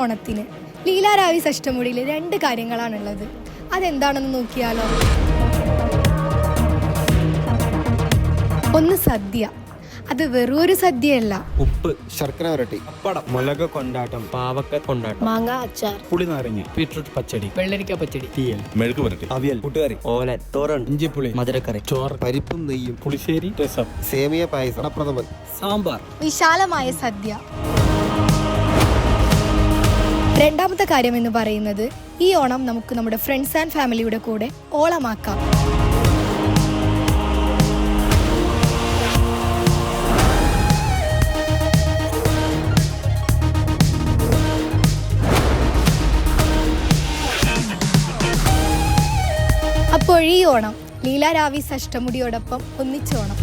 ഓണത്തിന് ലീലാരാവി അഷ്ടമുടിയിൽ 2 കാര്യങ്ങളാണുള്ളത്. അതെന്താണെന്ന് നോക്കിയാലോ. ഒന്ന് സദ്യ. അത് വെറൊരു സദ്യയല്ല. ഉപ്പ്, ശർക്കര വരട്ടി, പപ്പടം, മുളക് കൊണ്ടാട്ടം, പാവക്ക കൊണ്ടാട്ടം, മാങ്ങ അച്ചാർ, പുളി നാരങ്ങ, ബീട്രൂട്ട് പച്ചടി, വെള്ളരിക്ക പച്ചടി, തീയൽ, മെഴുക്ക് പുരട്ടി, അവിയൽ, കൂട്ടുകറി, ഓലൻ, തോരൻ, ഇഞ്ചിപ്പുളി, മധുരക്കറി, ചോറ്, പരിപ്പും നെയ്യും, പുളിശ്ശേരി, രസം, സേമിയ പായസം, പ്രഥമൻ, സാമ്പാർ. വിശാലമായ സദ്യ. രണ്ടാമത്തെ കാര്യം എന്ന് പറയുന്നത് ഈ ഓണം നമുക്ക് നമ്മുടെ ഫ്രണ്ട്സ് ആൻഡ് ഫാമിലിയുടെ കൂടെ ഓളമാക്കാം. അപ്പോൾ ഈ ഓണം ലീലാരാവി അഷ്ടമുടിയോടൊപ്പം ഒന്നിച്ചോണം.